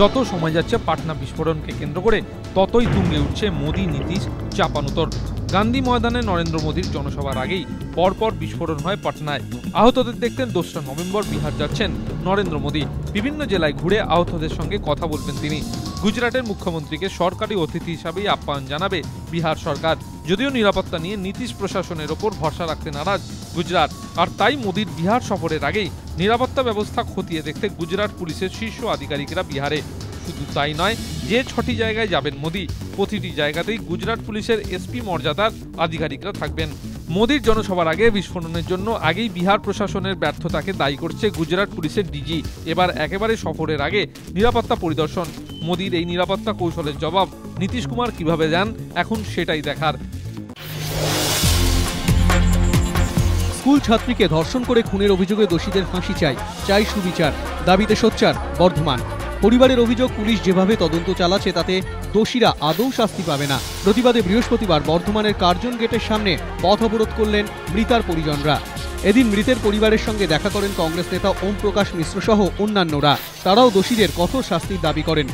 যত সময় যাচ্ছে পাটনা বিস্ফোরণকে কেন্দ্র করে ততই তুঙ্গে উঠছে মোদি নীতিশ চাপানুতর। গান্ধী ময়দানে নরেন্দ্র মোদীর জনসভার আগেই পরপর বিস্ফোরণ হয় পাটনায়। আহতদের দেখতে 2রা নভেম্বর বিহার যাচ্ছেন নরেন্দ্র মোদী। বিভিন্ন জেলায় ঘুরে আহতদের সঙ্গে কথা বলবেন তিনি। গুজরাটের মুখ্যমন্ত্রীকে সরকারি অতিথি হিসাবেই আপ্যায়ন জানাবে বিহার সরকার। যদিও নিরাপত্তা নিয়ে নীতিশ প্রশাসনের ওপর ভরসা রাখতে নারাজ গুজরাট, আর তাই মোদীর বিহার সফরের আগেই নিরাপত্তা ব্যবস্থা খতিয়ে দেখতে গুজরাট পুলিশের শীর্ষ আধিকারিকরা বিহারে। শুধু তাই নয়, যে 6টি জায়গায় যাবেন মোদী, প্রতিটি জায়গাতেই গুজরাট পুলিশের এসপি মর্যাদার আধিকারিকরা থাকবেন। মোদীর জনসভার আগে বিস্ফোরণের জন্য আগেই বিহার প্রশাসনের ব্যর্থতাকে দায়ী করছে গুজরাট পুলিশের ডিজি। এবার একেবারে সফরের আগে নিরাপত্তা পরিদর্শন। মোদীর এই নিরাপত্তা কৌশলের জবাব নীতিশ কুমার কিভাবে দেন, এখন সেটাই দেখার। স্কুল ছাত্রীকে ধর্ষণ করে খুনের অভিযোগে দোষীদের ফাঁসি চাই সুবিচার, দাবিতে সোচ্চার বর্ধমান। পরিবারের অভিযোগ, পুলিশ যেভাবে তদন্ত চালাচ্ছে তাতে দোষীরা আদৌ শাস্তি পাবে না। প্রতিবাদে বৃহস্পতিবার বর্ধমানের কার্জন গেটের সামনে পথ অবরোধ করলেন মৃতার পরিজনরা। এদিন মৃতের পরিবারের সঙ্গে দেখা করেন কংগ্রেস নেতা ওম প্রকাশ মিশ্র সহ অন্যান্যরা। তারাও দোষীদের কঠোর শাস্তির দাবি করেন।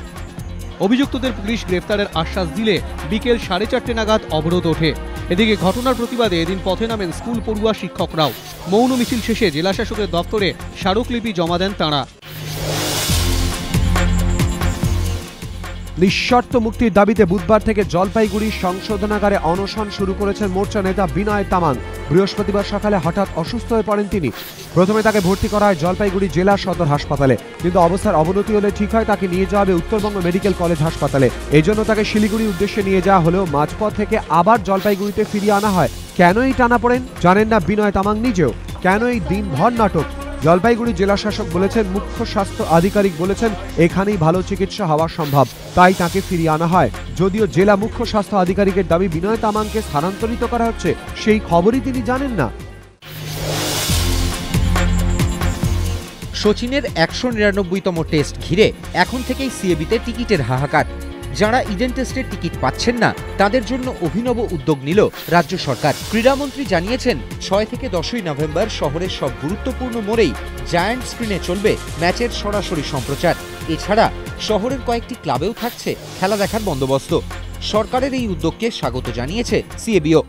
অভিযুক্তদের পুলিশ গ্রেফতারের আশ্বাস দিলে বিকেল 4:30 নাগাদ অবরোধ ওঠে। এদিকে ঘটনার প্রতিবাদে এদিন পথে নামেন স্কুল পড়ুয়া শিক্ষকরাও। মৌন মিছিল শেষে জেলাশাসকের দপ্তরে স্মারকলিপি জমা দেন তাঁরা। নিঃশর্ত মুক্তির দাবিতে বুধবার থেকে জলপাইগুড়ি সংশোধনাগারে অনশন শুরু করেছেন মোর্চা নেতা বিনয় তামাং। বৃহস্পতিবার সকালে হঠাৎ অসুস্থ হয়ে পড়েন তিনি। প্রথমে তাকে ভর্তি করা হয় জলপাইগুড়ি জেলা সদর হাসপাতালে, কিন্তু অবস্থার অবনতি হলে ঠিক হয় তাকে নিয়ে যাওয়া হবে উত্তরবঙ্গ মেডিকেল কলেজ হাসপাতালে। এই জন্য তাকে শিলিগুড়ির উদ্দেশ্যে নিয়ে যাওয়া হলেও মাঝপথ থেকে আবার জলপাইগুড়িতে ফিরিয়ে আনা হয়। কেন এই টানাপোড়েন জানেন না বিনয় তামাং নিজেও। কেন এই দিনভর নাটক? জলপাইগুড়ি জেলা শাসক বলেছেন, মুখ্য স্বাস্থ্য আধিকারিক বলেছেন এখানেই ভালো চিকিৎসা হওয়া সম্ভব, তাই তাকে ফিরিয়ে আনা হয়। যদিও জেলা মুখ্য স্বাস্থ্য আধিকারিকের দাবি বিনয় তামাংকে স্থানান্তরিত করা হচ্ছে, সেই খবরই তিনি জানেন না। সচিনের 199তম টেস্ট ঘিরে এখন থেকেই সিএবিতে টিকিটের হাহাকার। যারা ইডেন টেস্টের টিকিট পাচ্ছেন না তাদের জন্য অভিনব উদ্যোগ নিল রাজ্য সরকার। ক্রীড়ামন্ত্রী জানিয়েছেন 6 থেকে 10ই নভেম্বর শহরের সব গুরুত্বপূর্ণ মোড়েই জায়ান্ট স্ক্রিনে চলবে ম্যাচের সরাসরি সম্প্রচার। এছাড়া শহরের কয়েকটি ক্লাবেও থাকছে খেলা দেখার বন্দোবস্ত। সরকারের এই উদ্যোগকে স্বাগত জানিয়েছে সিএবিও।